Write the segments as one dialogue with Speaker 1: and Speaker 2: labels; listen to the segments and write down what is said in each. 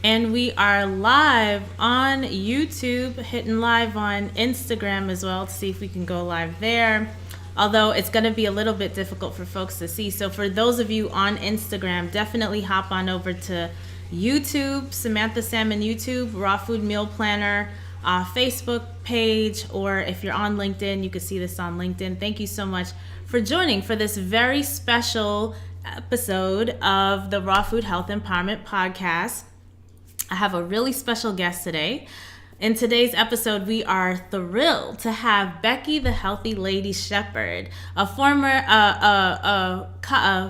Speaker 1: And we are live on YouTube, hitting live on Instagram as well to see if we can go live there. Although it's going to be a little bit difficult for folks to see. So for those of you on Instagram, definitely hop on over to YouTube, Samantha Salmon YouTube, Raw Food Meal Planner, Facebook page, or if you're on LinkedIn, you can see this on LinkedIn. Thank you so much for joining for this very special episode of the Raw Food Health Empowerment Podcast. I have a really special guest today. In today's episode, we are thrilled to have Beckie, the Healthy Lady Sheppard, a former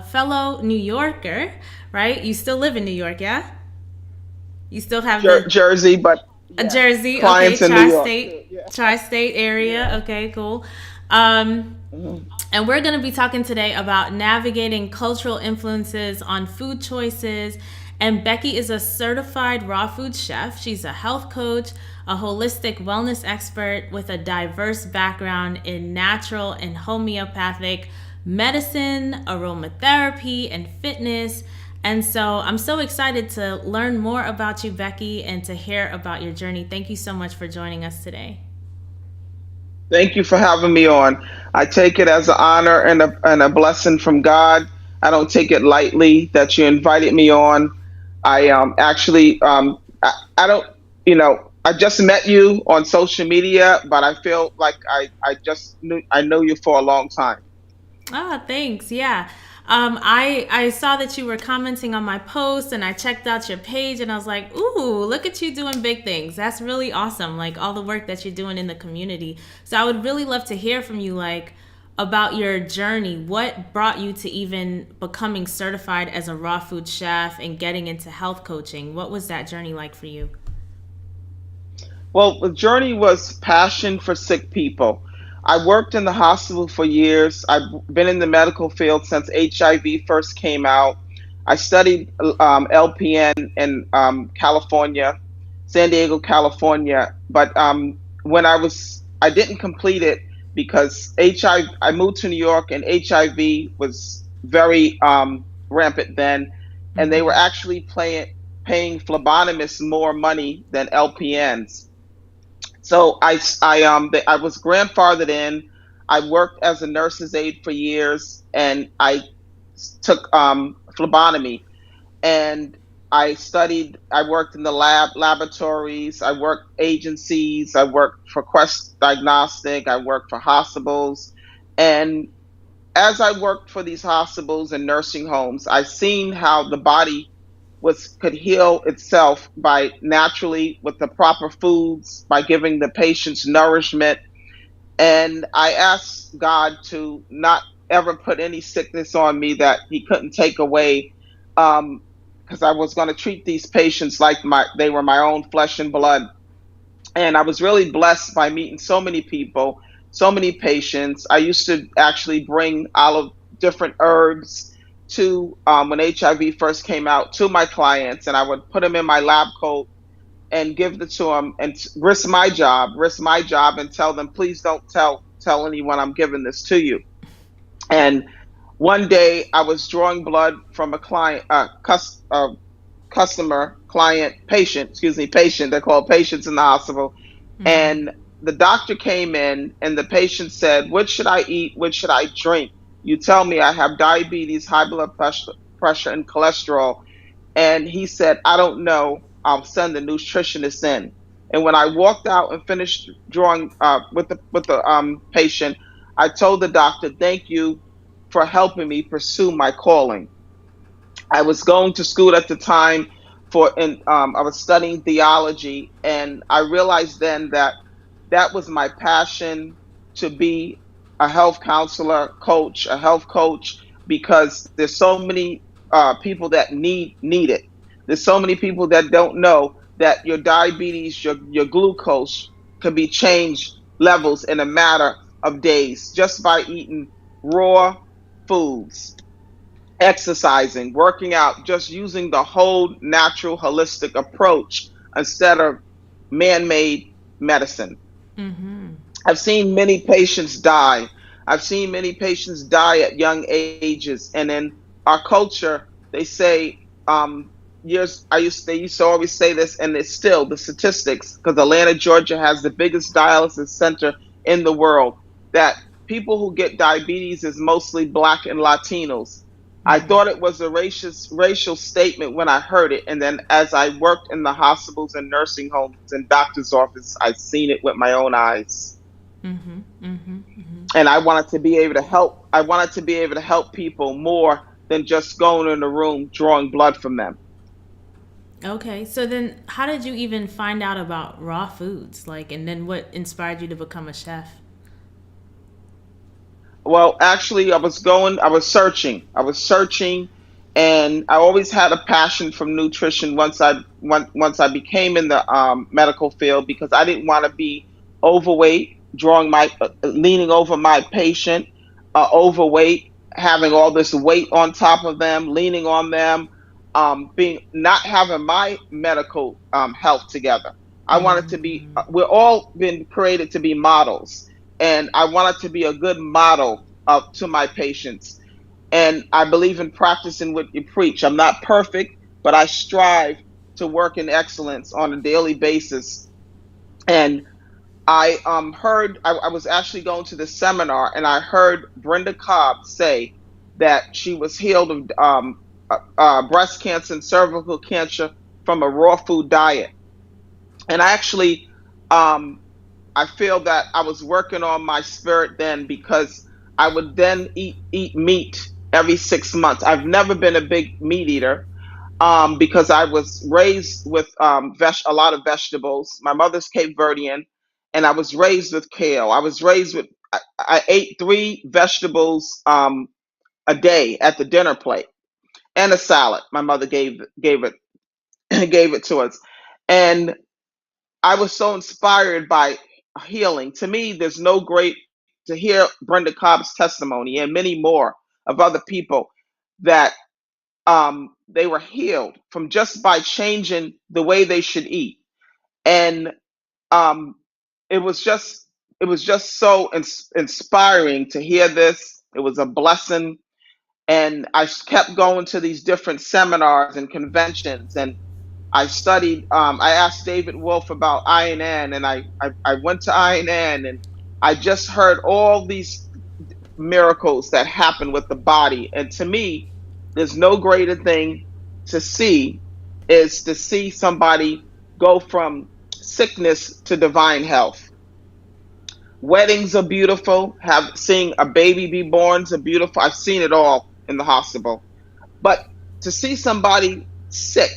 Speaker 1: fellow New Yorker, right? You still live in New York, yeah? You still have
Speaker 2: Jersey, but
Speaker 1: a Jersey,
Speaker 2: clients
Speaker 1: okay,
Speaker 2: in New York.
Speaker 1: Tri-state area, okay, cool. And we're going to be talking today about navigating cultural influences on food choices. And Beckie is a certified raw food chef. She's a health coach, a holistic wellness expert with a diverse background in natural and homeopathic medicine, aromatherapy, and fitness. And so I'm so excited to learn more about you, Beckie, and to hear about your journey. Thank you so much for joining us today.
Speaker 2: Thank you for having me on. I take it as an honor and a blessing from God. I don't take it lightly that you invited me on. I actually I don't I just met you on social media, but I feel like I know you for a long time.
Speaker 1: Ah, thanks. Yeah. I saw that you were commenting on my post and I checked out your page and I was like, ooh, look at you doing big things. That's really awesome. Like all the work that you're doing in the community. So I would really love to hear from you, like, about your journey. What brought you to even becoming certified as a raw food chef and getting into health coaching? What was that journey like for you?
Speaker 2: Well, the journey was passion for sick people. I worked in the hospital for years. I've been in the medical field since HIV first came out. I studied LPN in California, San Diego, California. But when I didn't complete it because I moved to New York and HIV was very rampant then, and they were
Speaker 1: Mm-hmm.
Speaker 2: actually paying phlebotomists more money than LPNs. So I was grandfathered in. I worked as a nurse's aide for years, and I took phlebotomy. And I studied. I worked in the laboratories. I worked agencies. I worked for Quest Diagnostic. I worked for hospitals, and as I worked for these hospitals and nursing homes, I seen how the body was could heal itself by naturally with the proper foods, by giving the patients nourishment. And I asked God to not ever put any sickness on me that He couldn't take away, because I was going to treat these patients like they were my own flesh and blood. And I was really blessed by meeting so many people, so many patients. I used to actually bring all of different herbs to when HIV first came out to my clients, and I would put them in my lab coat and give it to them and risk my job, and tell them, please don't tell anyone I'm giving this to you. And one day I was drawing blood from a client, customer, client, patient, excuse me, patient. They're called patients in the hospital.
Speaker 1: Mm-hmm.
Speaker 2: And the doctor came in, and the patient said, what should I eat? What should I drink? You tell me I have diabetes, high blood pressure, and cholesterol. And he said, I don't know. I'll send the nutritionist in. And when I walked out and finished drawing with the patient, I told the doctor, thank you for helping me pursue my calling. I was going to school at the time and I was studying theology, and I realized then that that was my passion, to be a health counselor, a health coach, because there's so many people that need it. There's so many people that don't know that your diabetes, your glucose can be changed levels in a matter of days just by eating raw foods, exercising, working out, just using the whole natural holistic approach instead of man-made medicine.
Speaker 1: Mm-hmm.
Speaker 2: I've seen many patients die. I've seen many patients die at young ages. And in our culture, they say years, they used to always say this, and it's still the statistics, because Atlanta, Georgia has the biggest dialysis center in the world, that people who get diabetes is mostly Black and Latinos. I
Speaker 1: Mm.
Speaker 2: thought it was a racial statement when I heard it, and then as I worked in the hospitals and nursing homes and doctor's office, I've seen it with my own eyes.
Speaker 1: Mhm. Mhm. Mhm.
Speaker 2: And I wanted to be able to help. I wanted to be able to help people more than just going in the room drawing blood from them.
Speaker 1: Okay, so then how did you even find out about raw foods? Like, and then what inspired you to become a chef?
Speaker 2: Well, actually, I was searching, and I always had a passion from nutrition once I became in the medical field, because I didn't want to be overweight, leaning over my patient, overweight, having all this weight on top of them, leaning on them, being not having my medical health together. I wanted to be.
Speaker 1: Mm-hmm.
Speaker 2: We're all been created to be models, and I wanted to be a good model to my patients. And I believe in practicing what you preach. I'm not perfect, but I strive to work in excellence on a daily basis. And I I was actually going to the seminar, and I heard Brenda Cobb say that she was healed of breast cancer and cervical cancer from a raw food diet. And I actually um, I feel that I was working on my spirit then, because I would then eat meat every 6 months. I've never been a big meat eater, because I was raised with a lot of vegetables. My mother's Cape Verdean, and I was raised with kale. I ate three vegetables a day at the dinner plate, and a salad. My mother gave it gave it to us, and I was so inspired by healing. To me, there's no great to hear Brenda Cobb's testimony and many more of other people that they were healed from just by changing the way they should eat. And um, it was just so inspiring to hear this. It was a blessing, and I kept going to these different seminars and conventions, and I studied. I asked David Wolf about INN, and I went to INN, and I just heard all these miracles that happen with the body. And to me, there's no greater thing to see is to see somebody go from sickness to divine health. Weddings are beautiful. Have Seeing a baby be born are beautiful. I've seen it all in the hospital. But to see somebody sick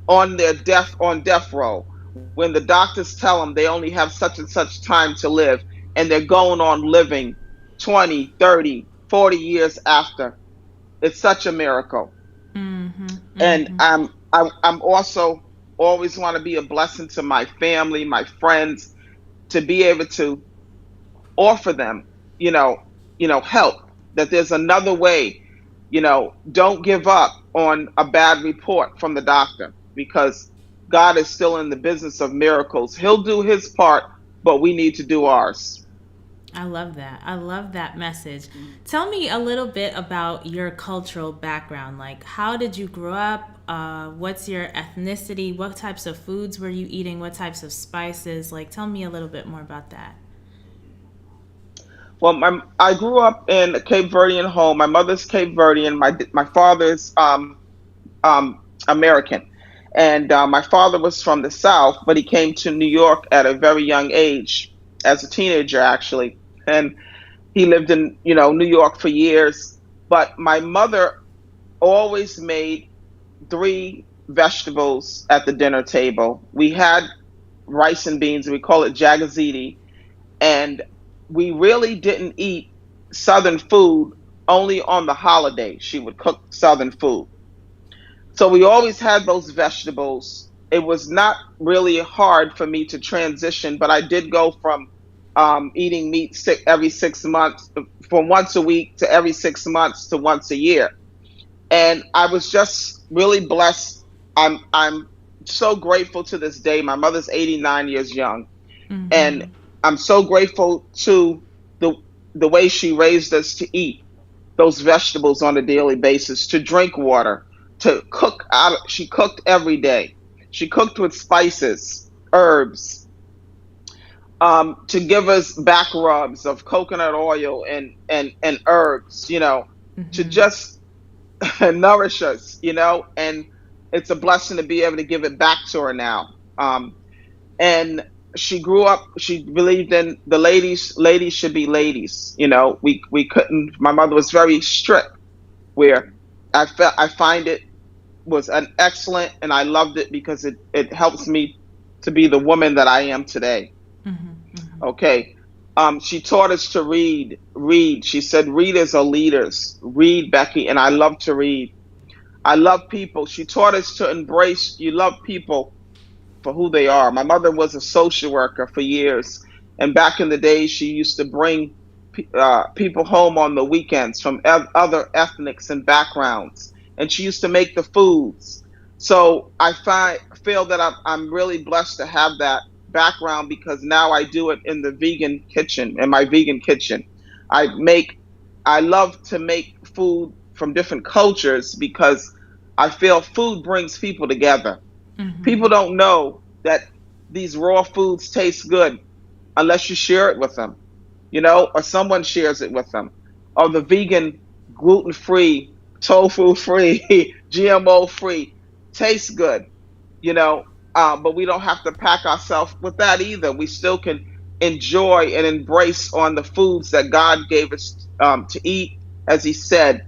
Speaker 2: on death row, when the doctors tell them they only have such and such time to live, and they're going on living 20, 30, 40 years after, it's such a miracle.
Speaker 1: Mm-hmm.
Speaker 2: And
Speaker 1: Mm-hmm.
Speaker 2: I'm also always want to be a blessing to my family, my friends, to be able to offer them, you know, help, that there's another way. Don't give up on a bad report from the doctor, because God is still in the business of miracles. He'll do his part, but we need to do ours.
Speaker 1: I love that. I love that message. Tell me a little bit about your cultural background. Like, how did you grow up? What's your ethnicity? What types of foods were you eating? What types of spices? Like, tell me a little bit more about that.
Speaker 2: Well, I grew up in a Cape Verdean home. My mother's Cape Verdean. My father's American, and my father was from the South, but he came to New York at a very young age, as a teenager actually, and he lived in New York for years. But my mother always made three vegetables at the dinner table. We had rice and beans. We call it jagaziti, and we really didn't eat Southern food. Only on the holiday she would cook Southern food. So we always had those vegetables. It was not really hard for me to transition, but I did go from eating meat every 6 months, from once a week, to every 6 months, to once a year. And I was just really blessed. I'm so grateful to this day. My mother's 89 years young, and
Speaker 1: Mm-hmm.
Speaker 2: I'm so grateful to the the way she raised us to eat those vegetables on a daily basis, to drink water, to cook out. She cooked every day. She cooked with spices, herbs, to give us back rubs of coconut oil and herbs, to
Speaker 1: Mm-hmm.
Speaker 2: just nourish us, and it's a blessing to be able to give it back to her now. And she grew up, she believed in the ladies should be ladies. We couldn't, my mother was very strict, where I find it was an excellent, and I loved it because it helps me to be the woman that I am today.
Speaker 1: Mm-hmm. Mm-hmm.
Speaker 2: Okay. She taught us to read. She said, readers are leaders. Read, Beckie. And I love to read. I love people. She taught us to embrace, you love people for who they are. My mother was a social worker for years, and back in the day, she used to bring people home on the weekends from other ethnics and backgrounds, and she used to make the foods. So feel that I'm really blessed to have that background, because now I do it in the vegan kitchen, in my vegan kitchen. I make, I love to make food from different cultures because I feel food brings people together.
Speaker 1: Mm-hmm.
Speaker 2: People don't know that these raw foods taste good unless you share it with them, or someone shares it with them. Or the vegan, gluten free, tofu free, GMO free tastes good, you know. But we don't have to pack ourselves with that either. We still can enjoy and embrace on the foods that God gave us to eat, as He said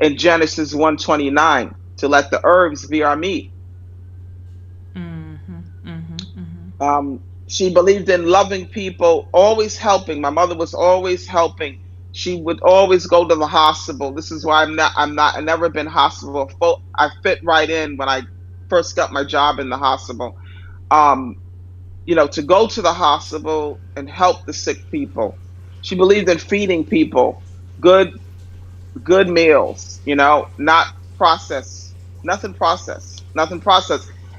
Speaker 2: in Genesis 1:29, to let the herbs be our meat.
Speaker 1: Mm-hmm. Mm-hmm. Mm-hmm.
Speaker 2: She believed in loving people, always helping. My mother was always helping. She would always go to the hospital. This is why I've never been hospital. I fit right in when I first got my job in the hospital. Um, to go to the hospital and help the sick people. She believed in feeding people good good meals, not processed, nothing processed.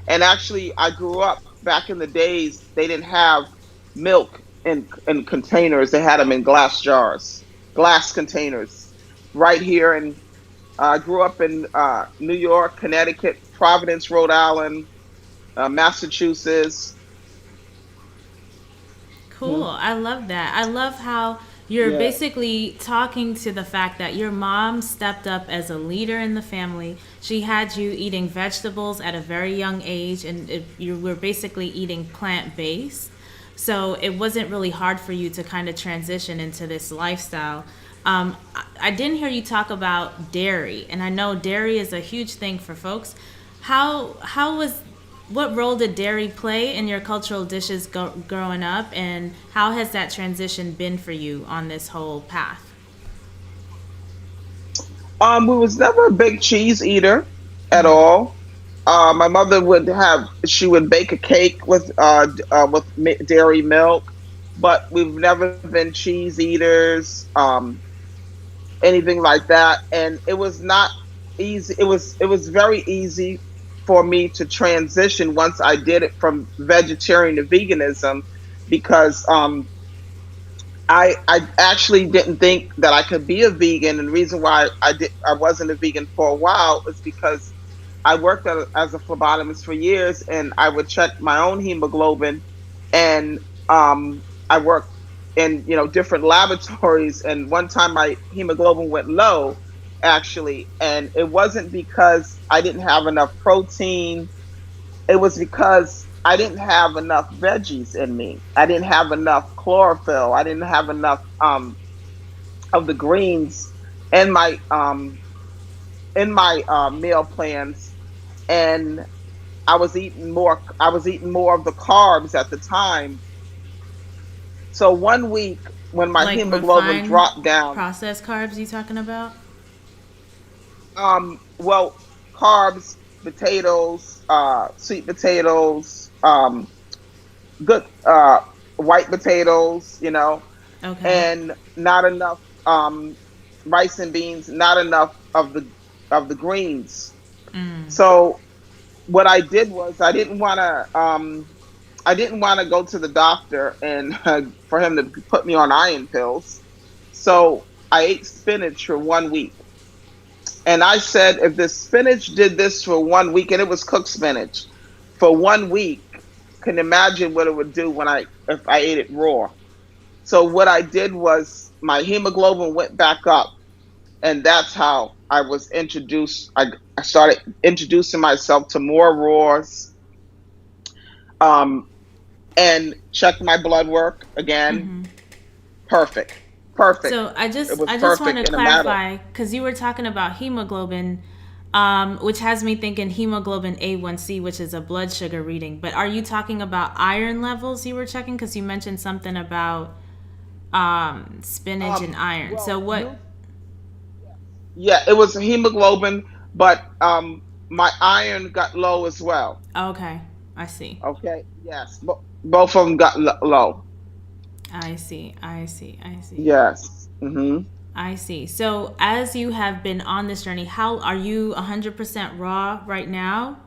Speaker 2: And actually, I grew up back in the days, they didn't have milk in containers, they had them in glass jars, glass containers. Right here, and I grew up in New York, Connecticut, Providence, Rhode Island, Massachusetts.
Speaker 1: Cool.
Speaker 2: Mhm.
Speaker 1: I love that. I love how you're
Speaker 2: Yeah.
Speaker 1: basically talking to the fact that your mom stepped up as a leader in the family. She had you eating vegetables at a very young age, and you were basically eating plant based. So it wasn't really hard for you to kind of transition into this lifestyle. I didn't hear you talk about dairy, and I know dairy is a huge thing for folks. How was what role did dairy play in your cultural dishes growing up, and how has that transition been for you on this whole path?
Speaker 2: We was never a big cheese eater at all. My mother she would bake a cake with dairy milk, but we've never been cheese eaters, anything like that. And it was not easy. It was very easy for me to transition once I did it from vegetarian to veganism, because I actually didn't think that I could be a vegan, and the reason why I wasn't a vegan for a while is because I worked as a phlebotomist for years, and I would check my own hemoglobin, and I worked in different laboratories, and one time my hemoglobin went low, actually, and it wasn't because I didn't have enough protein. It was because I didn't have enough veggies in me. I didn't have enough chlorophyll. I didn't have enough of the greens in my meal plans, and I was eating more. I was eating more of the carbs at the time. So one week when my
Speaker 1: Like
Speaker 2: hemoglobin
Speaker 1: refined
Speaker 2: dropped down,
Speaker 1: processed carbs you talking about?
Speaker 2: well, carbs, potatoes, sweet potatoes, good white potatoes,
Speaker 1: Okay.
Speaker 2: and not enough rice and beans, not enough of the greens. So what I did was I didn't want to go to the doctor and for him to put me on iron pills. So I ate spinach for one week. And I said, if the spinach did this for 1 week, and it was cooked spinach for 1 week, can imagine what it would do when if I ate it raw. So what I did was my hemoglobin went back up, and that's how I was introduced. I started introducing myself to more raws, um, and checked my blood work again.
Speaker 1: Mm-hmm.
Speaker 2: Perfect, perfect.
Speaker 1: So I
Speaker 2: It
Speaker 1: just
Speaker 2: was
Speaker 1: I just want to
Speaker 2: perfect in a matter.
Speaker 1: clarify because you were talking about hemoglobin, which has me thinking hemoglobin A1C, which is a blood sugar reading. But are you talking about iron levels you were checking? Because you mentioned something about spinach and iron. So
Speaker 2: Well,
Speaker 1: what?
Speaker 2: yeah, it was hemoglobin, but my iron got low as well.
Speaker 1: Okay, I see.
Speaker 2: Okay, yes, both of them got low.
Speaker 1: I see. I see. I see.
Speaker 2: Yes. Hmm.
Speaker 1: I see. So as you have been on this journey, how are you 100% raw right now?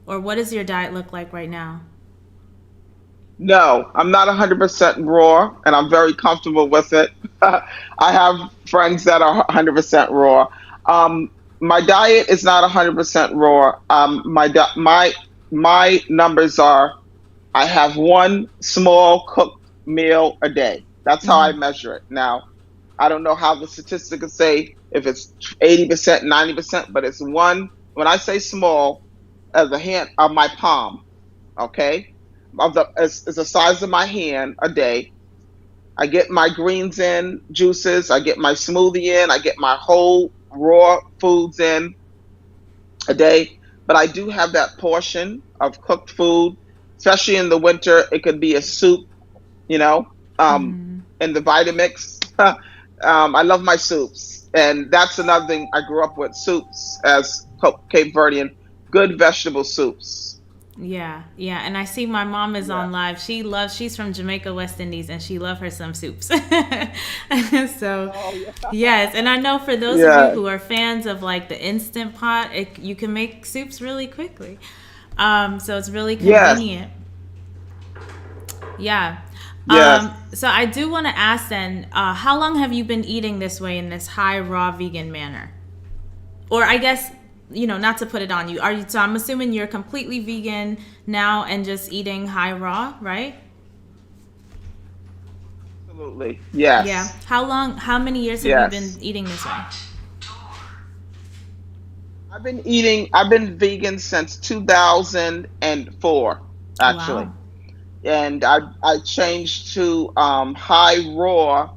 Speaker 1: Or what does your diet look like right now?
Speaker 2: No, I'm not 100% raw, and I'm very comfortable with it. I have friends that are 100% raw. Um, my diet is not 100% raw. My numbers are, I have one small cooked meal a day. That's how I
Speaker 1: Mm-hmm.
Speaker 2: measure it. Now, I don't know how the statistics say if it's 80%, 90%, but it's one. When I say small, as a hand of my palm, okay, it's the size of my hand a day. I get my greens in, juices. I get my smoothie in. I get my whole raw foods in a day. But I do have that portion of cooked food, especially in the winter. It could be a soup, you know, um,
Speaker 1: Mm-hmm.
Speaker 2: in the Vitamix. I love my soups, and that's another thing. I grew up with soups as Cape Verdean, good vegetable soups.
Speaker 1: Yeah, yeah, and I see my mom is
Speaker 2: Yeah.
Speaker 1: on live. She's from Jamaica, West Indies, and she love her some soups. So,
Speaker 2: Oh yeah.
Speaker 1: yes, and I know for those of you
Speaker 2: Yeah.
Speaker 1: who are fans of like the instant pot, you can make soups really quickly. So it's really
Speaker 2: Yes.
Speaker 1: convenient. Yeah.
Speaker 2: Yes.
Speaker 1: So I do want to ask then, how long have you been eating this way in this high raw vegan manner? Or I guess, not to put it on you. Are you? So I'm assuming you're completely vegan now and just eating high raw, right?
Speaker 2: Absolutely.
Speaker 1: Yeah.
Speaker 2: Yes.
Speaker 1: How many years have you been
Speaker 2: Yes.
Speaker 1: eating this way?
Speaker 2: I've been vegan since 2004, actually.
Speaker 1: Wow.
Speaker 2: And I changed to high raw,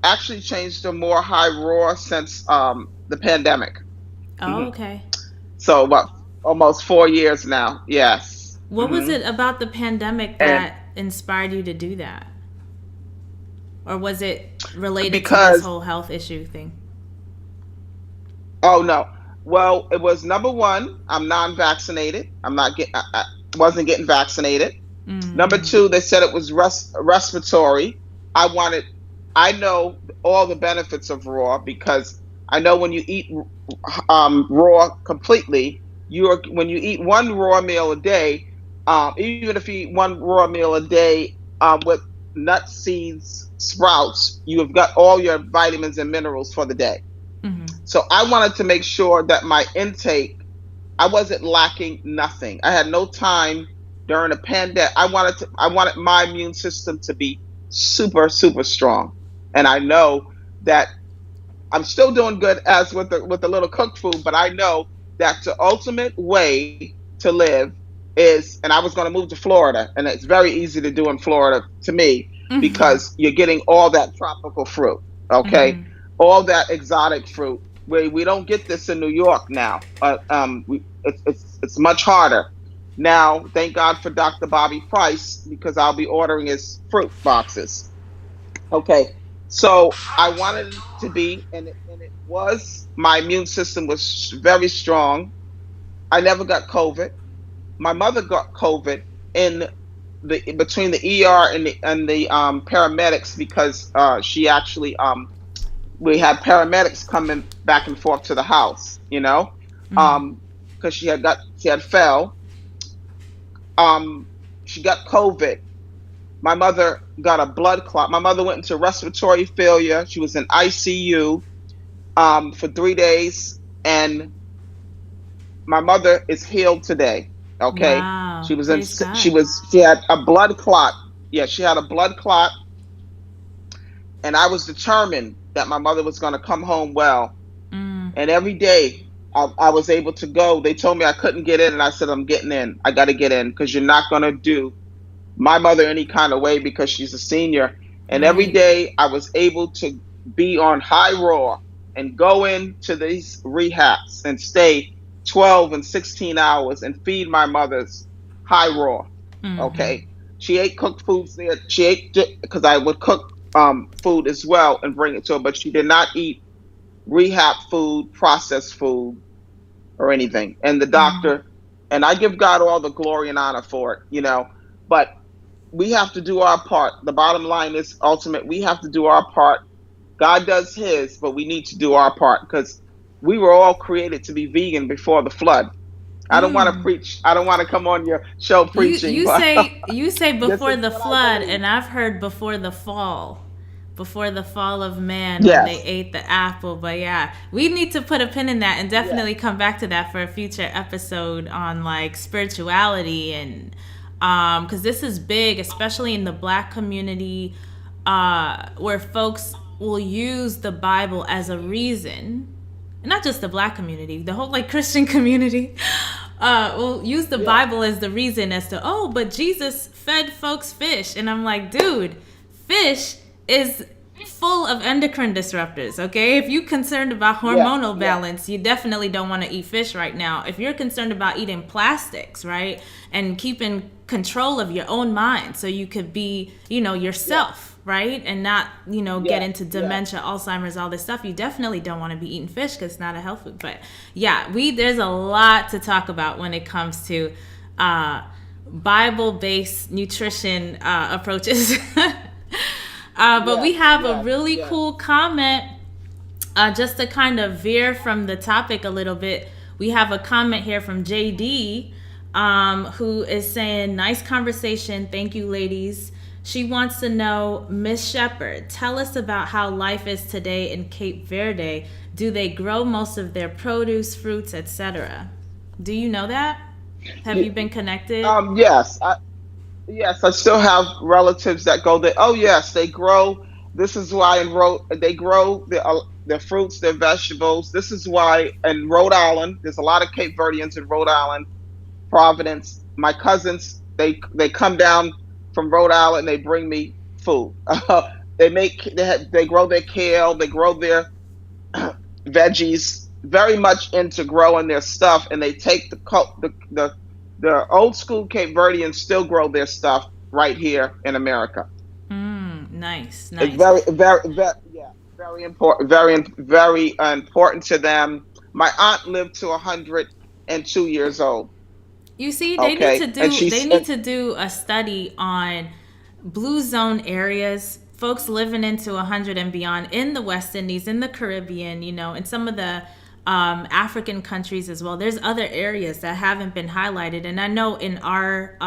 Speaker 2: actually changed to more high raw since the pandemic.
Speaker 1: Oh,
Speaker 2: Hmm.
Speaker 1: okay.
Speaker 2: So what, almost 4 years now. Yes.
Speaker 1: What was
Speaker 2: Hmm.
Speaker 1: it about the pandemic
Speaker 2: And
Speaker 1: that inspired you to do that? Or was it related to this
Speaker 2: because,
Speaker 1: whole health issue thing?
Speaker 2: oh no, well, it was number one, I'm non-vaccinated. I'm not getting, I wasn't getting vaccinated. Number
Speaker 1: Mm.
Speaker 2: two, they said it was respiratory. I wanted, I know all the benefits of raw because I know when you eat raw completely, when you eat one raw meal a day, even if you eat one raw meal a day with nuts, seeds, sprouts, you have got all your vitamins and minerals for the day.
Speaker 1: Mm-hmm.
Speaker 2: So I wanted to make sure that my intake, I wasn't lacking nothing. I had no time during the pandemic. I wanted my immune system to be super, super strong. And I know that I'm still doing good as with the little cooked food, but I know that the ultimate way to live is, and I was going to move to Florida, and it's very easy to do in Florida to me
Speaker 1: Mm-hmm.
Speaker 2: because you're getting all that tropical fruit, okay,
Speaker 1: Mm-hmm.
Speaker 2: all that exotic fruit. We don't get this in New York now. It's much harder now. Thank God for Dr. Bobby Price because I'll be ordering his fruit boxes. Okay, so I wanted it to be, and it was. My immune system was very strong. I never got COVID. My mother got COVID in the between the ER and the paramedics because she actually we had paramedics coming back and forth to the house,
Speaker 1: Mm-hmm.
Speaker 2: because she had fell. Um, she got COVID. My mother got a blood clot. My mother went into respiratory failure. She was in ICU for 3 days. and my mother is healed today. Okay,
Speaker 1: Wow. Praise God.
Speaker 2: she had a blood clot. Yeah, she had a blood clot, and I was determined that my mother was going to come home well.
Speaker 1: Mm,
Speaker 2: And every day I was able to go. They told me I couldn't get in, and I said, I'm getting in. I got to get in because you're not going to do my mother any kind of way because she's a senior. And every
Speaker 1: right.
Speaker 2: day I was able to be on high roar and go into these rehabs and stay 12 and 16 hours and feed my mother's high roar.
Speaker 1: Mm-hmm.
Speaker 2: Okay. She ate cooked foods there. She ate because I would cook food as well and bring it to her, but she did not eat rehab food, processed food, or anything. And the
Speaker 1: Mm.
Speaker 2: doctor, and I give God all the glory and honor for it. But we have to do our part. The bottom line is ultimate. We have to do our part. God does his, but we need to do our part because we were all created to be vegan before the flood. I don't want to
Speaker 1: Mm.
Speaker 2: preach. I don't want to come on your show
Speaker 1: You
Speaker 2: preaching,
Speaker 1: you
Speaker 2: but
Speaker 1: say you say
Speaker 2: this
Speaker 1: before
Speaker 2: is
Speaker 1: the
Speaker 2: what I
Speaker 1: flood,
Speaker 2: believe.
Speaker 1: and I've heard before the fall. Before the fall of man when they
Speaker 2: Yes.
Speaker 1: ate the apple. But yeah, we need to put a pin in that and
Speaker 2: Yes.
Speaker 1: definitely come back to that for a future episode on like spirituality and because this is big, especially in the Black community, where folks will use the Bible as a reason, not just the Black community, the whole like Christian community, will use the
Speaker 2: Yeah.
Speaker 1: Bible as the reason as to, oh, but Jesus fed folks fish. And I'm like, dude, fish is full of endocrine disruptors, okay? If you're concerned about
Speaker 2: Yeah.
Speaker 1: hormonal
Speaker 2: Yeah.
Speaker 1: balance, you definitely don't want to eat fish right now. If you're concerned about eating plastics, right? And keeping control of your own mind so you could be,
Speaker 2: Yeah.
Speaker 1: yourself, right? And not, get
Speaker 2: Yeah.
Speaker 1: into
Speaker 2: Yeah.
Speaker 1: dementia, Alzheimer's, all this stuff. You definitely don't want to be eating fish because it's not a health food. But yeah, there's a lot to talk about when it comes to Bible-based nutrition approaches. But we
Speaker 2: Yes.
Speaker 1: have a
Speaker 2: Yes.
Speaker 1: really
Speaker 2: Yes.
Speaker 1: cool comment just to kind of veer from the topic a little bit. We have a comment here from JD who is saying, nice conversation. Thank you, ladies. She wants to know, Miss Sheppard, tell us about how life is today in Cape Verde. Do they grow most of their produce, fruits, etc.? Do you know that? Have
Speaker 2: Yeah.
Speaker 1: you been connected?
Speaker 2: Yes. Yes, I still have relatives that go there. Oh, yes, they grow. This is why they grow their fruits, their vegetables. This is why in Rhode Island, there's a lot of Cape Verdeans in Rhode Island, Providence. My cousins, they come down from Rhode Island. They bring me food. They grow their kale. They grow their veggies. Very much into growing their stuff, and they take the old school Cape Verdeans still grow their stuff right here in America.
Speaker 1: Nice,
Speaker 2: It's
Speaker 1: nice.
Speaker 2: very, yeah, very important, very important to them. My aunt lived to 102 years old.
Speaker 1: You see,
Speaker 2: Okay, and
Speaker 1: they
Speaker 2: she's
Speaker 1: need to do a study on blue zone areas, folks living into 100 and beyond in the West Indies, in the Caribbean, in some of the African countries as well. There's other areas that haven't been highlighted. And I know in our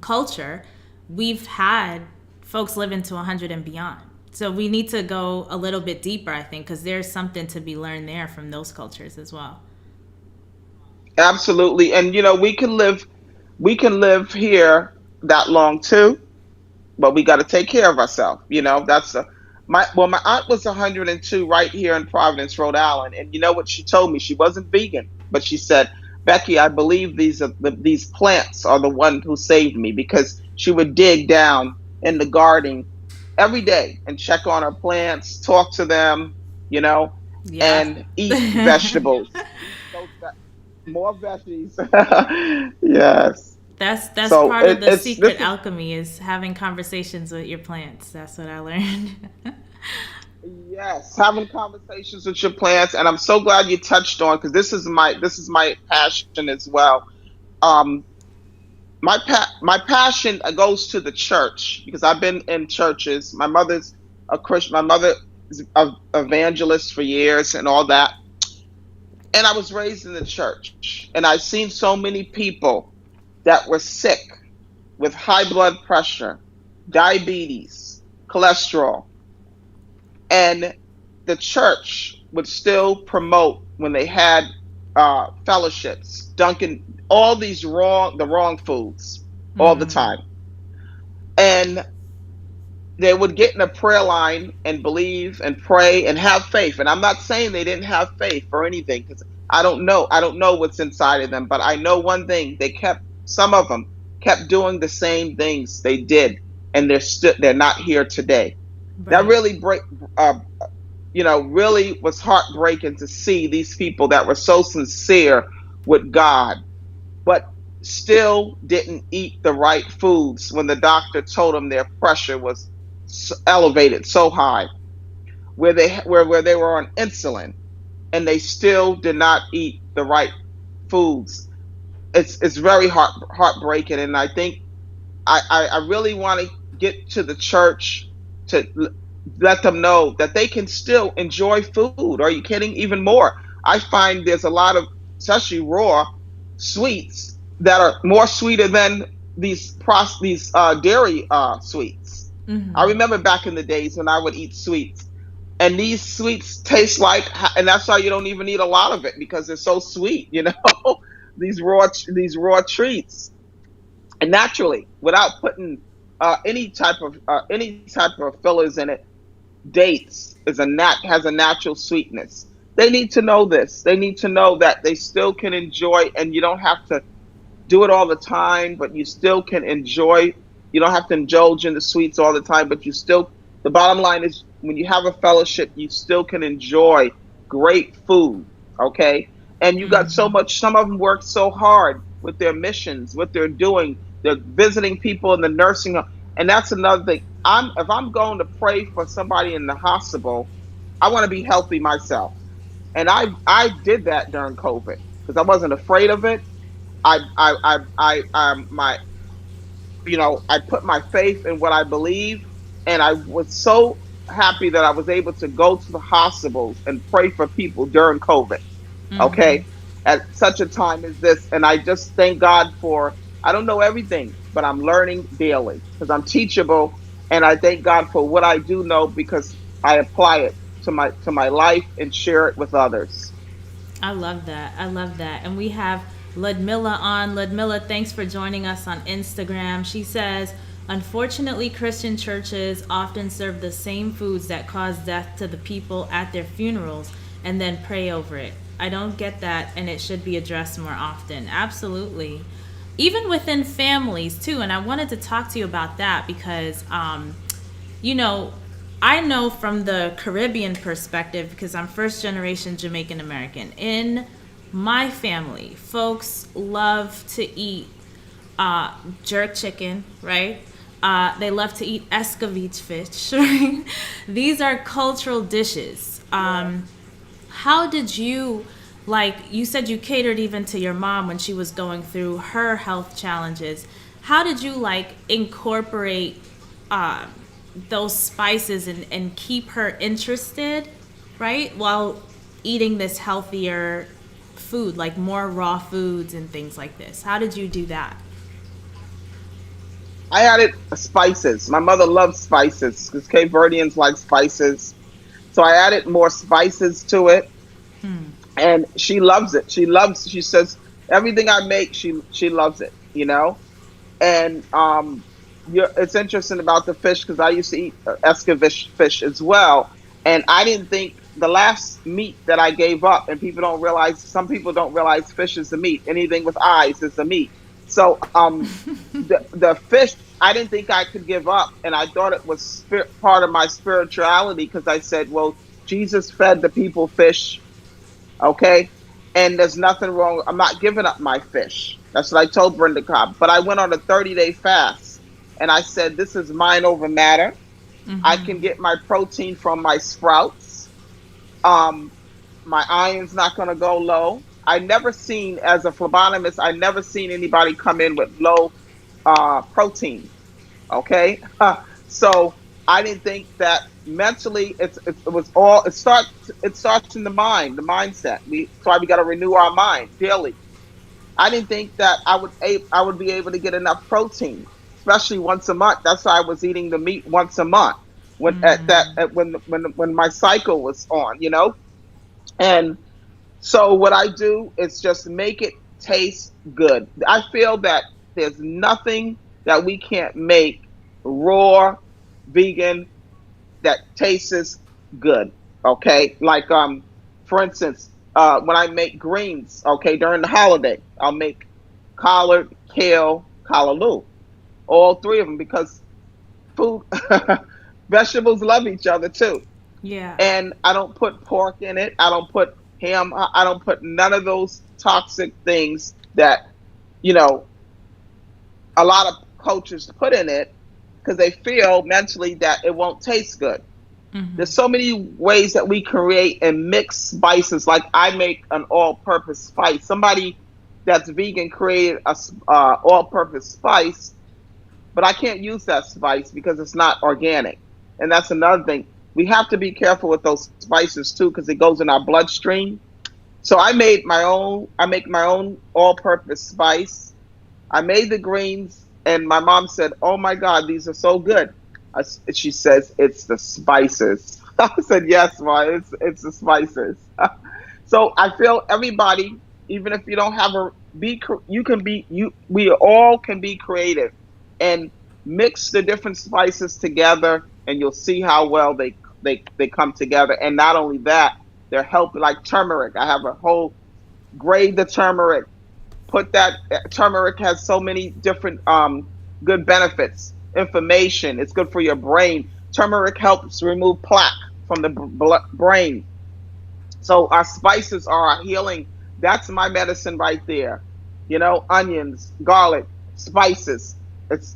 Speaker 1: culture, we've had folks living to 100 and beyond. So we need to go a little bit deeper, I think, because there's something to be learned there from those cultures as well.
Speaker 2: absolutely, and we can live here that long too, but we got to take care of ourselves. That's my aunt was 102 right here in Providence, Rhode Island, and you know what she told me? She wasn't vegan, but she said, "Becky, I believe these plants are the one who saved me," because she would dig down in the garden every day and check on her plants, talk to them, you know,
Speaker 1: Yeah.
Speaker 2: and eat vegetables. Eat more veggies. Yes.
Speaker 1: That's
Speaker 2: So
Speaker 1: part of the
Speaker 2: this
Speaker 1: secret
Speaker 2: is
Speaker 1: alchemy is having conversations with your plants. That's what I learned.
Speaker 2: Yes, having conversations with your plants, and I'm so glad you touched on because this is my passion as well. Um, my passion goes to the church because I've been in churches. My mother's a Christian. My mother is an evangelist for years and all that, and I was raised in the church, and I've seen so many people that were sick with high blood pressure, diabetes, cholesterol, and the church would still promote when they had fellowships, Dunkin', all these the wrong foods all the
Speaker 1: Mm.
Speaker 2: time. And they would get in a prayer line and believe and pray and have faith. And I'm not saying they didn't have faith or anything, because I don't know. I don't know what's inside of them. But I know one thing: some of them kept doing the same things they did, and they're not here today. That
Speaker 1: Right.
Speaker 2: really uh, really was heartbreaking to see these people that were so sincere with God, but still didn't eat the right foods when the doctor told them their pressure was elevated so high, where they were on insulin, and they still did not eat the right foods. It's very heartbreaking, and I think I really want to get to the church to let them know that they can still enjoy food. Are you kidding? Even more, I find there's a lot of, especially raw sweets, that are more sweeter than these dairy sweets. I
Speaker 1: Mm-hmm.
Speaker 2: remember back in the days when I would eat sweets, and these sweets taste like, and that's why you don't even eat a lot of it, because they're so sweet. These raw treats, and naturally, without putting any type of fillers in it. Dates has a natural sweetness. They need to know this. They need to know that they still can enjoy, and you don't have to do it all the time, but you still can enjoy. You don't have to indulge in the sweets all the time, but the bottom line is, when you have a fellowship, you still can enjoy great food. Okay. And you got so
Speaker 1: Mm-hmm.
Speaker 2: much, some of them work so hard with their missions, what they're doing. They're visiting people in the nursing home. And that's another thing. If I'm going to pray for somebody in the hospital, I want to be healthy myself. And I did that during COVID because I wasn't afraid of it. My, I put my faith in what I believe, and I was so happy that I was able to go to the hospitals and pray for people during COVID.
Speaker 1: Mm-hmm.
Speaker 2: Okay, at such a time as this, and I just thank God for. I don't know everything, but I'm learning daily because I'm teachable, and I thank God for what I do know, because I apply it to my life and share it with others.
Speaker 1: I love that. I love that. And we have Ludmilla on. Ludmilla, thanks for joining us on Instagram. She says, unfortunately, Christian churches often serve the same foods that cause death to the people at their funerals and then pray over it. I don't get that, and it should be addressed more often. Absolutely. Even within families, too. And I wanted to talk to you about that because you know, I know from the Caribbean perspective, because I'm first generation Jamaican American. In my family, folks love to eat jerk chicken, right? They love to eat escovitch fish, right? These are cultural dishes. How did you, like, you said you catered even to your mom when she was going through her health challenges. How did you, like, incorporate uh, those spices and keep her interested, right? While eating this healthier food, like more raw foods and things like this. How did you do that?
Speaker 2: I added spices. My mother loves spices because Cape Verdeans like spices, so I added more spices to it, and she loves it. She says everything I make, she loves it. And it's interesting about the fish, because I used to eat escovitch fish as well, and I didn't think the last meat that I gave up. And people don't realize. Some people don't realize fish is a meat. Anything with eyes is a meat. So the fish, I didn't think I could give up, and I thought it was part of my spirituality, because I said, well, Jesus fed the people fish. Okay. And there's nothing wrong. I'm not giving up my fish. That's what I told Brenda Cobb. But I went on a 30-day fast, and I said, this is mind over matter. I can get my protein from my sprouts. Um, my iron's not going to go low. As a phlebotomist, I never seen anybody come in with low protein. Okay. So I didn't think that mentally it was all, it starts in the mindset. That's why we got to renew our mind daily. I didn't think that I would be able to get enough protein, especially once a month. That's why I was eating the meat once a month when my cycle was on. And so what I do is just make it taste good. I feel that there's nothing that we can't make raw vegan that tastes good. Okay, like for instance, when I make greens, okay, during the holiday, I'll make collard, kale, callaloo, all three of them because food vegetables love each other too.
Speaker 1: Yeah.
Speaker 2: And I don't put pork in it. I don't put ham. I don't put none of those toxic things that you know a lot of cultures put in it because they feel mentally that it won't taste good.
Speaker 1: Hmm.
Speaker 2: There's so many ways that we create and mix spices. Like I make an all-purpose spice. Somebody that's vegan created a all-purpose spice, but I can't use that spice because it's not organic. And that's another thing. We have to be careful with those spices too because it goes in our bloodstream. So I made my own. I make my own all-purpose spice. I made the greens, and my mom said, "Oh my God, these are so good." She says, "It's the spices." I said, "Yes, ma, it's the spices." So I feel everybody, even if you don't have a you can be you. We all can be creative, and mix the different spices together, and you'll see how well they come together. And not only that, they're helping. Like turmeric, I have a whole grade the turmeric. Put that turmeric has so many different good benefits. Inflammation, it's good for your brain. Turmeric helps remove plaque from the brain. So our spices are our healing. That's my medicine right there. Onions, garlic, spices. It's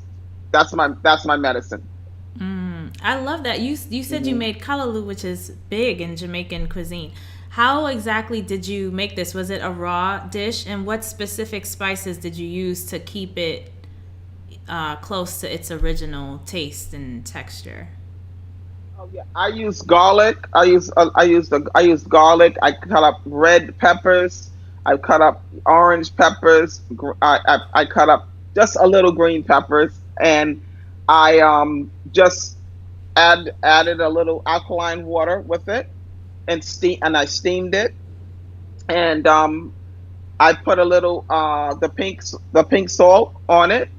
Speaker 2: that's my medicine.
Speaker 1: I love that. You said you
Speaker 2: Hmm.
Speaker 1: made kalaloo, which is big in Jamaican cuisine. How exactly did you make this? Was it a raw dish? And what specific spices did you use to keep it close to its original taste and texture?
Speaker 2: Oh yeah, I use garlic. I use garlic. I cut up red peppers. I cut up orange peppers. I cut up just a little green peppers, and I just added a little alkaline water with it, and I steamed it, and I put a little the pink salt on it,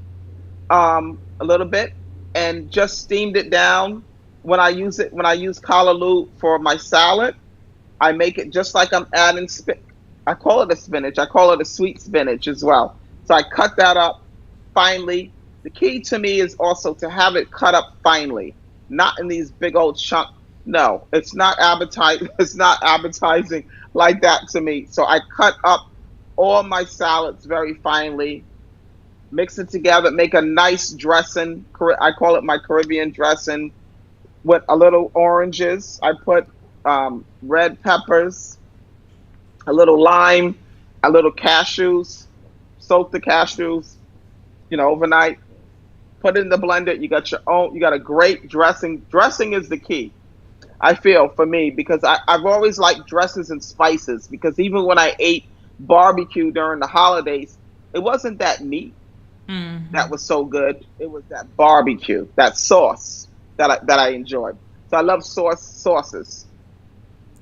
Speaker 2: a little bit, and just steamed it down. When I use callaloo for my salad, I make it just like I'm adding I call it a spinach. I call it a sweet spinach as well. So I cut that up finely. The key to me is also to have it cut up finely, not in these big old chunks. No, it's not appetizing. It's not appetizing like that to me. So I cut up all my salads very finely, mix it together, make a nice dressing. I call it my Caribbean dressing with a little oranges. I put red peppers, a little lime, a little cashews. Soak the cashews, overnight. Put it in the blender. You got your own. You got a great dressing. Dressing is the key. I feel for me because I've always liked dresses and spices because even when I ate barbecue during the holidays, it wasn't that meat that
Speaker 1: Hmm.
Speaker 2: was so good. It was that barbecue, that sauce that I enjoyed. So I love sauces.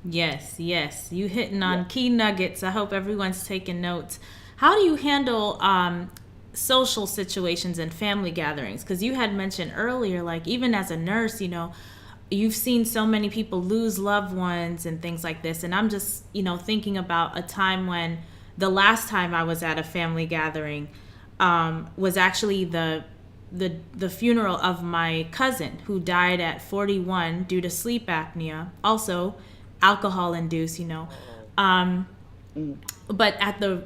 Speaker 1: Yes, yes. You hitting
Speaker 2: Yeah.
Speaker 1: on key nuggets. I hope everyone's taking notes. How do you handle social situations and family gatherings? Because you had mentioned earlier, like even as a nurse, you've seen so many people lose loved ones and things like this. And I'm just, thinking about a time when the last time I was at a family gathering was actually the funeral of my cousin who died at 41 due to sleep apnea, also alcohol induced.
Speaker 2: Oh.
Speaker 1: Um,
Speaker 2: Mm.
Speaker 1: but at the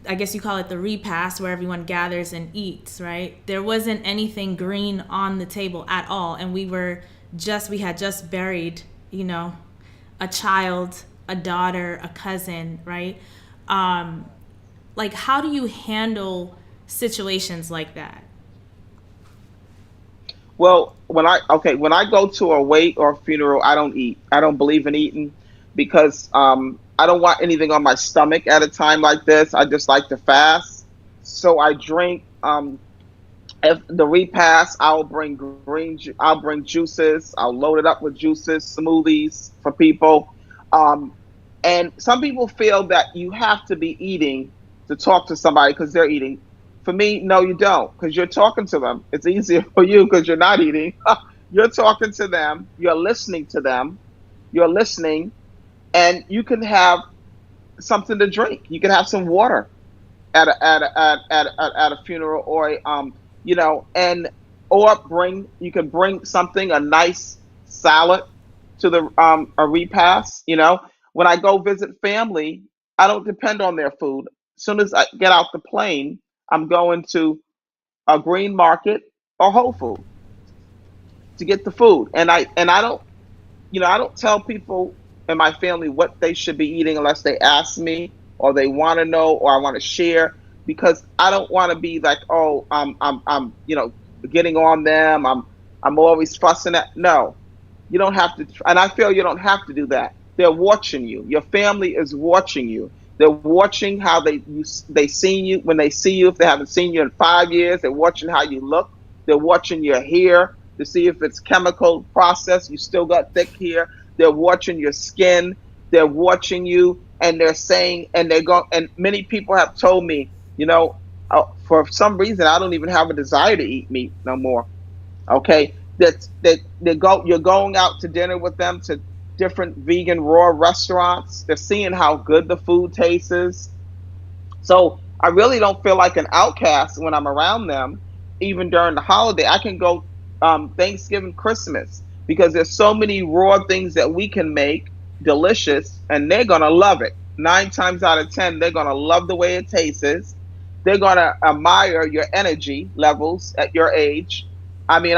Speaker 1: I guess you call it the repast where everyone gathers and eats, right? There wasn't anything green on the table at all, and we had just buried, a child, a daughter, a cousin, right? Um, like how do you handle situations like that?
Speaker 2: Well, when I go to a wake or a funeral, I don't eat. I don't believe in eating because I don't want anything on my stomach at a time like this. I just like to fast. So I drink. If the repast, I'll bring juices. I'll load it up with juices, smoothies for people. Um, And some people feel that you have to be eating to talk to somebody because they're eating. For me, no, you don't, because you're talking to them. It's easier for you because you're not eating. You're talking to them, you're listening to them, you're listening, and you can have something to drink. You can have some water at a funeral, or and or bring you can bring something, a nice salad to the a repast. When I go visit family, I don't depend on their food. As soon as I get out the plane, I'm going to a green market or Whole Foods to get the food, and I don't tell people in my family what they should be eating unless they ask me or they want to know or I want to share, because I don't want to be like, oh, I'm getting on them. I'm always fussing at. No, you don't have to, and I feel you don't have to do that. They're watching you. Your family is watching you. They're watching how they see you when they see you. If they haven't seen you in 5 years, they're watching how you look. They're watching your hair to see if it's chemical process. You still got thick hair. They're watching your skin. They're watching you, and they're saying, and they're going. And many people have told me, for some reason, I don't even have a desire to eat meat no more. Okay, that they go. You're going out to dinner with them to different vegan raw restaurants. They're seeing how good the food tastes. So I really don't feel like an outcast when I'm around them, even during the holiday. I can go Thanksgiving, Christmas, because there's so many raw things that we can make delicious, and they're gonna love it. 9 times out of 10, they're gonna love the way it tastes. They're gonna admire your energy levels at your age. I mean,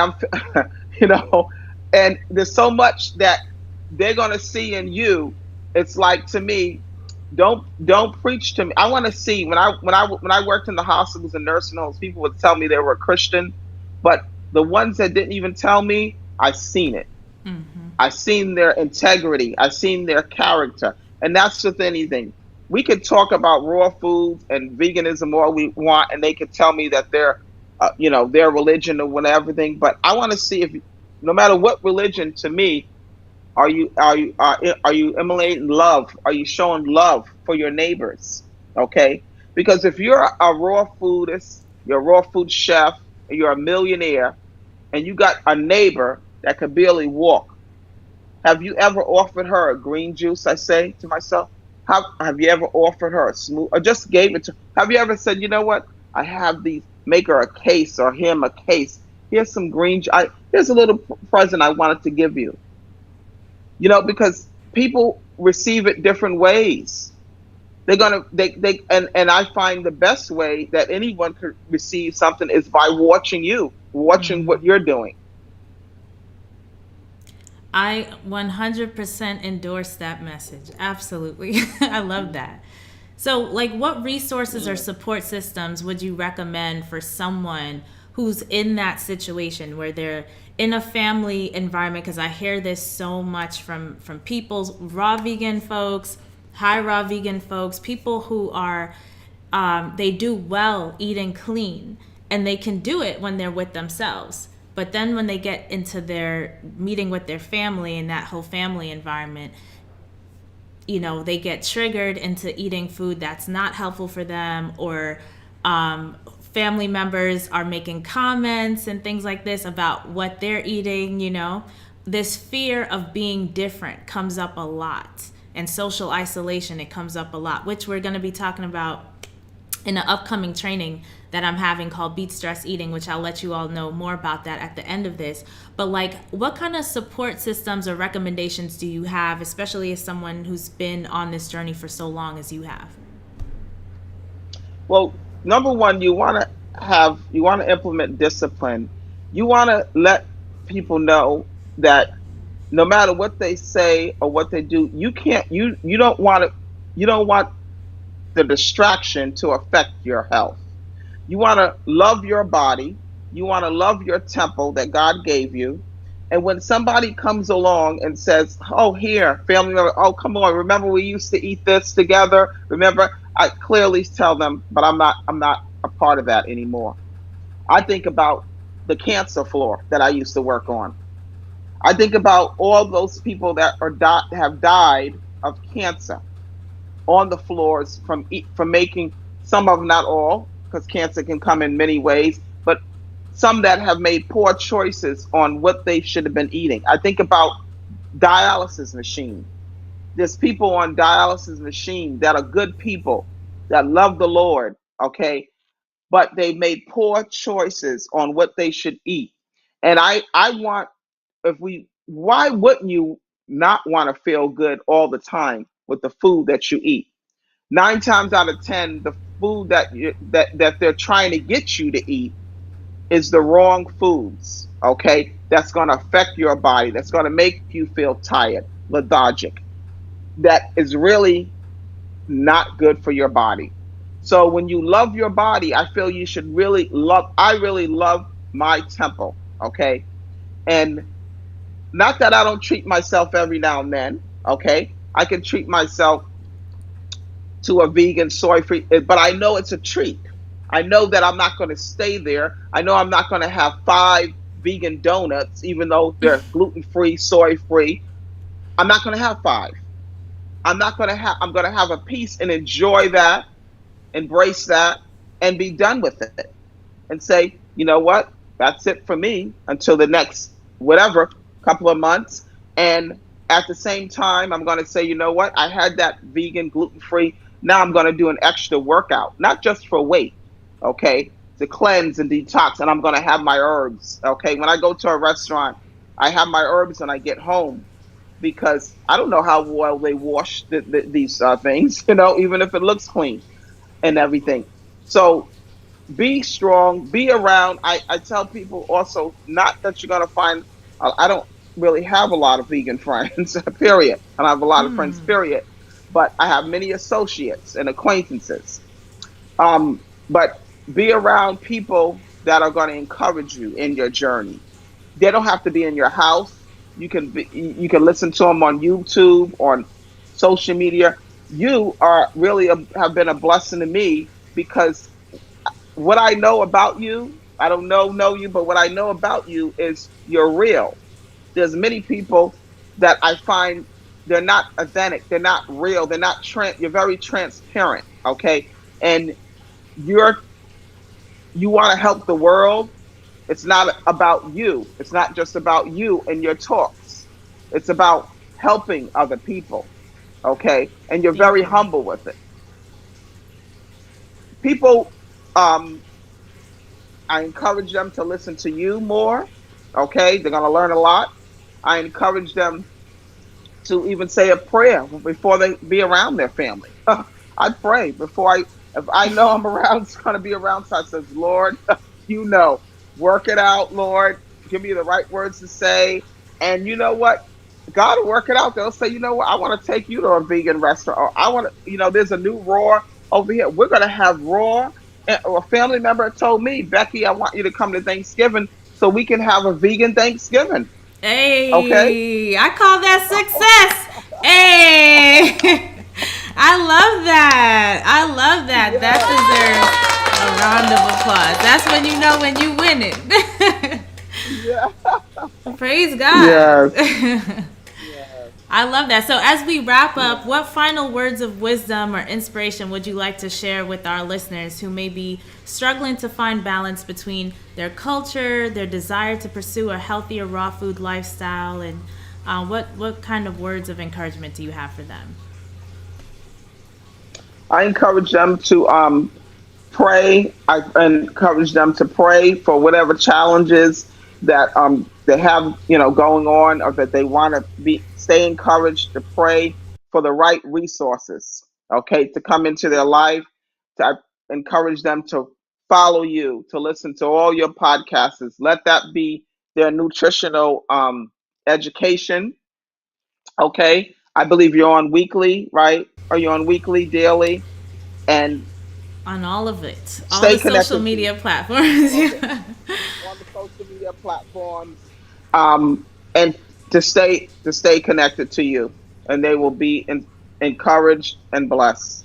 Speaker 2: you know, and there's so much that they're gonna see in you. It's like, to me, don't preach to me. I want to see, when I worked in the hospitals and nursing homes, people would tell me they were a Christian, but the ones that didn't even tell me, I seen it.
Speaker 1: Mm-hmm.
Speaker 2: I seen their integrity. I seen their character, and that's with anything. We could talk about raw foods and veganism all we want, and they could tell me that their religion or whatever, everything. But I want to see if, no matter what religion, to me, are you emulating love? Are you showing love for your neighbors? Okay, because if you're a raw foodist, you're a raw food chef, and you're a millionaire, and you got a neighbor that could barely walk, have you ever offered her a green juice? I say to myself, have you ever offered her a smooth, or just gave it to? Have you ever said, you know what? I have these. Make her a case, or him a case. Here's some here's a little present I wanted to give you. Because people receive it different ways. They're gonna and I find the best way that anyone could receive something is by watching what you're doing.
Speaker 1: I 100% endorse that message. Absolutely. I love that. So, like, what resources or support systems would you recommend for someone who's in that situation where they're in a family environment? Because I hear this so much from people, raw vegan folks, high raw vegan folks, people who are, they do well eating clean, and they can do it when they're with themselves. But then when they get into their meeting with their family and that whole family environment, they get triggered into eating food that's not helpful for them, or family members are making comments and things like this about what they're eating. This fear of being different comes up a lot, and social isolation, it comes up a lot, which we're going to be talking about in an upcoming training that I'm having called Beat Stress Eating, which I'll let you all know more about that at the end of this. But what kind of support systems or recommendations do you have, especially as someone who's been on this journey for so long as you have?
Speaker 2: Well, number one, you want to implement discipline. You want to let people know that no matter what they say or what they do, you don't want the distraction to affect your health. You want to love your body. You want to love your temple that God gave you. And when somebody comes along and says, "Oh, here, family member, oh, come on, remember we used to eat this together? Remember?" I clearly tell them, but I'm not a part of that anymore. I think about the cancer floor that I used to work on. I think about all those people that have died of cancer. on the floors from making, some of them, not all, because cancer can come in many ways, but some that have made poor choices on what they should have been eating. I think about dialysis machine. There's people on dialysis machine that are good people that love the Lord, okay, but they made poor choices on what they should eat. And I want, if we, why wouldn't you not want to feel good all the time with the food that you eat? 9 times out of 10, the food that they're trying to get you to eat is the wrong foods. Okay, that's going to affect your body. That's going to make you feel tired, lethargic. That is really not good for your body. So when you love your body, I feel you should really love. I really love my temple. Okay, and not that I don't treat myself every now and then. Okay, I can treat myself to a vegan, soy free, but I know it's a treat. I know that I'm not going to stay there. I know I'm not going to have 5 vegan donuts, even though they're gluten free, soy free. I'm not going to have 5. I'm going to have a piece and enjoy that, embrace that, and be done with it. And say, you know what? That's it for me until the next whatever couple of months. And at the same time, I'm going to say, you know what? I had that vegan, gluten free. Now I'm going to do an extra workout, not just for weight, okay, to cleanse and detox. And I'm going to have my herbs, okay? When I go to a restaurant, I have my herbs when I get home because I don't know how well they wash these things, even if it looks clean and everything. So be strong, be around. I tell people also, not that you're going to find, I don't really have a lot of vegan friends, period. I don't have a lot of friends, period. But I have many associates and acquaintances. But be around people that are going to encourage you in your journey. They don't have to be in your house. You can listen to them on YouTube, on social media. You are really have been a blessing to me because what I know about you, I don't know you, but what I know about you is you're real. There's many people that I find they're not authentic, they're not real, you're very transparent, okay? And you're you want to help the world. It's not about you. It's not just about you and your talks. It's about helping other people, okay? And you're
Speaker 1: Thank
Speaker 2: very
Speaker 1: you.
Speaker 2: humble with it. People um I encourage them to listen to you more. Okay, they're going to learn a lot. I encourage them to even say a prayer before they be around their family. I pray before if I know I'm around, it's going to be around. So I says, Lord, you know, work it out, Lord. Give me the right words to say. And you know what? God will work it out. They'll say, you know what? I want to take you to a vegan restaurant. Or I want to, there's a new raw over here. We're going to have raw. And a family member told me, Becky, I want you to come to Thanksgiving so we can have a vegan Thanksgiving. Okay?
Speaker 1: Hey, I call that success. Hey, I love that. I love that. That
Speaker 2: Yes.
Speaker 1: deserves a round of applause. That's when you know when you win it.
Speaker 2: Yeah.
Speaker 1: Praise God.
Speaker 2: Yes. Yes.
Speaker 1: I love that. So, as we wrap up,
Speaker 2: Yeah.
Speaker 1: what final words of wisdom or inspiration would you like to share with our listeners who may be struggling to find balance between their culture, their desire to pursue a healthier raw food lifestyle, and what kind of words of encouragement do you have for them?
Speaker 2: I encourage them to pray. I encourage them to pray for whatever challenges that they have, going on, or that they want to be stay encouraged to pray for the right resources, okay, to come into their life. To encourage them to follow you, to listen to all your podcasts. Let that be their nutritional education, okay? I believe you're on weekly, right? Are you on weekly, daily? And
Speaker 1: On all of it, all
Speaker 2: stay
Speaker 1: the social
Speaker 2: connected
Speaker 1: media platforms.
Speaker 2: on the
Speaker 1: Yeah.
Speaker 2: on the social media platforms, and to stay connected to you, and they will be encouraged and blessed.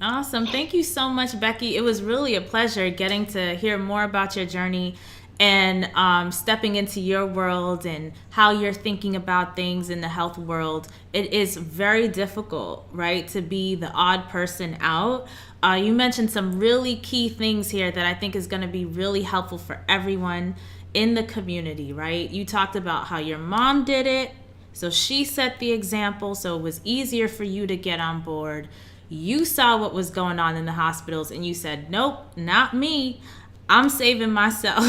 Speaker 1: Awesome. Thank you so much, Becky. It was really a pleasure getting to hear more about your journey and stepping into your world and how you're thinking about things in the health world, it is very difficult, right, to be the odd person out. You mentioned some really key things here that I think is going to be really helpful for everyone in the community, right? You talked about how your mom did it, so she set the example, so it was easier for you to get on board. You saw what was going on in the hospitals and you said, nope, not me. I'm saving myself,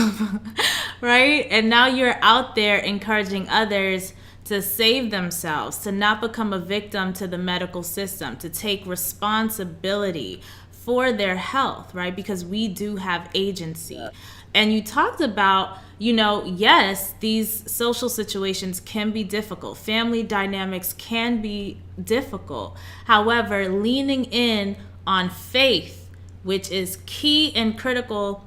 Speaker 1: right? And now you're out there encouraging others to save themselves, to not become a victim to the medical system, to take responsibility for their health, right? Because we do have agency. And you talked about, yes, these social situations can be difficult. Family dynamics can be difficult. However, leaning in on faith, which is key and critical,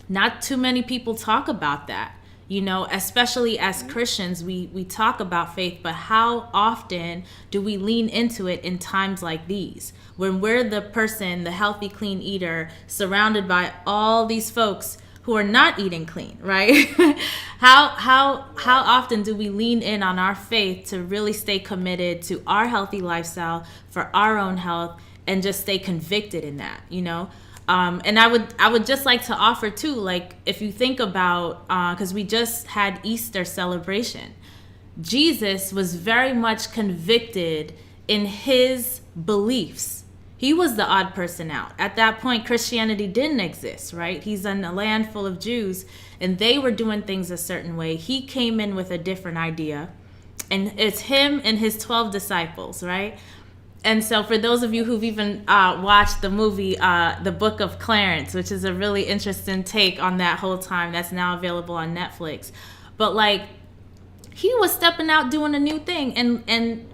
Speaker 1: not too many people talk about that. Especially as Christians, we talk about faith, but how often do we lean into it in times like these, when we're the person, the healthy, clean eater, surrounded by all these folks who are not eating clean, right? How often do we lean in on our faith to really stay committed to our healthy lifestyle for our own health and just stay convicted in that? And I would just like to offer too, like, if you think about, because we just had Easter celebration, Jesus was very much convicted in his beliefs. He was the odd person out. At that point, Christianity didn't exist, right? He's in a land full of Jews, and they were doing things a certain way. He came in with a different idea, and it's him and his 12 disciples, right? And so for those of you who've even watched the movie, The Book of Clarence, which is a really interesting take on that whole time, that's now available on Netflix. But like, he was stepping out doing a new thing, and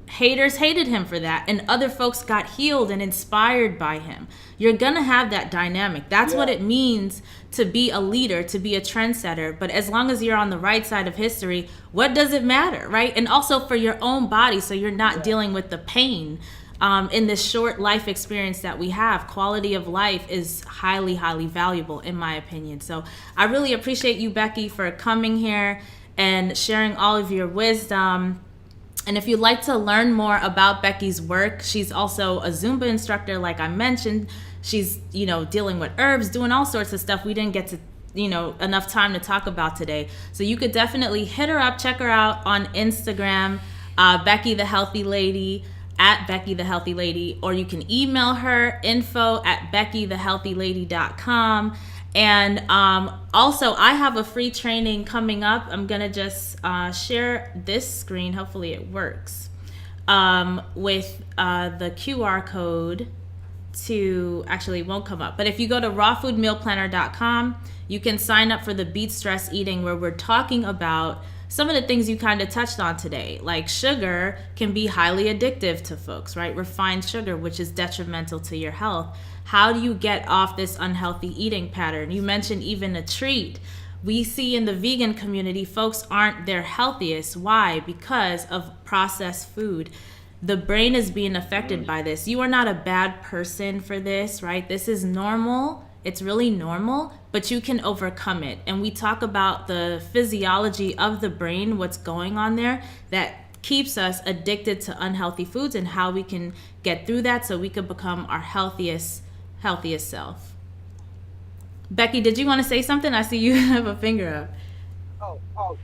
Speaker 1: haters hated him for that, and other folks got healed and inspired by him. You're gonna have that dynamic. That's what it means to be a leader, to be a trendsetter. But as long as you're on the right side of history, what does it matter, right? And also for your own body, so you're not dealing with the pain in this short life experience that we have. Quality of life is highly, highly valuable, in my opinion. So I really appreciate you, Beckie, for coming here and sharing all of your wisdom. And if you'd like to learn more about Beckie's work, she's also a Zumba instructor, like I mentioned. She's, dealing with herbs, doing all sorts of stuff we didn't get to, enough time to talk about today. So you could definitely hit her up, check her out on Instagram, Beckie the Healthy Lady, at Beckie the Healthy Lady, or you can email her, info@BeckieTheHealthyLady.com. And also, I have a free training coming up. I'm going to just share this screen. Hopefully it works. With the QR code to, actually it won't come up. But if you go to rawfoodmealplanner.com, you can sign up for the Beat Stress Eating, where we're talking about some of the things you kind of touched on today. Like sugar can be highly addictive to folks, right? Refined sugar, which is detrimental to your health. How do you get off this unhealthy eating pattern? You mentioned even a treat. We see in the vegan community, folks aren't their healthiest. Why? Because of processed food. The brain is being affected by this. You are not a bad person for this, right? This is normal. It's really normal, but you can overcome it. And we talk about the physiology of the brain, what's going on there that keeps us addicted to unhealthy foods, and how we can get through that so we can become our healthiest self. Beckie, did you want to say something? I see you have a finger up.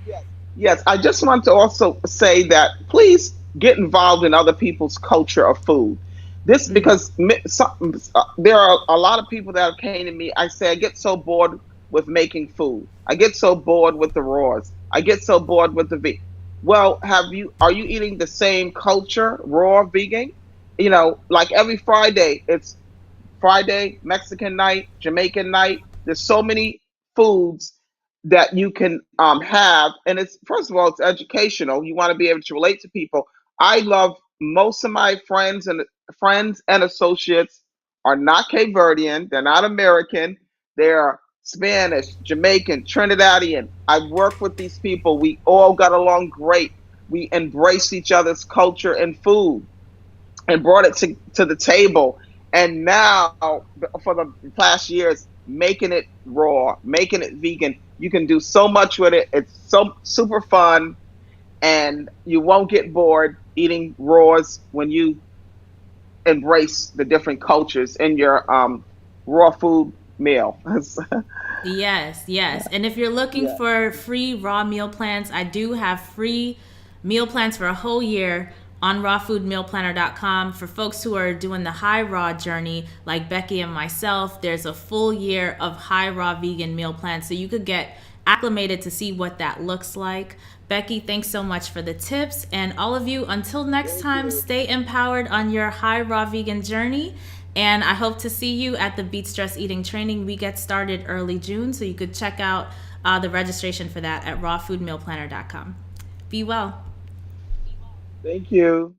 Speaker 2: Yes. Yes, I just want to also say that please get involved in other people's culture of food. This, because there are a lot of people that came to me. I say, I get so bored with making food. I get so bored with the raws. I get so bored with the. Well, are you eating the same culture, raw vegan? Like every Friday, it's Friday, Mexican night, Jamaican night. There's so many foods that you can have, and it's, first of all, it's educational. You want to be able to relate to people. I love, most of my friends and associates are not Cape Verdean. They're not American. They're Spanish, Jamaican, Trinidadian. I've worked with these people. We all got along great. We embraced each other's culture and food and brought it to the table. And now, for the past years, making it raw, making it vegan, You can do so much with it. It's so super fun, and you won't get bored eating raws when you embrace the different cultures in your raw food meal.
Speaker 1: Yes, yes. And if you're looking
Speaker 2: Yeah.
Speaker 1: for free raw meal plans, I do have free meal plans for a whole year on rawfoodmealplanner.com. For folks who are doing the high raw journey, like Beckie and myself, there's a full year of high raw vegan meal plans. So you could get acclimated to see what that looks like. Beckie, thanks so much for the tips. And all of you, until next
Speaker 2: Thank
Speaker 1: time,
Speaker 2: you.
Speaker 1: stay empowered on your high raw vegan journey. And I hope to see you at the Beat Stress Eating training. We get started early June, so you could check out the registration for that at rawfoodmealplanner.com. Be well.
Speaker 2: Thank you.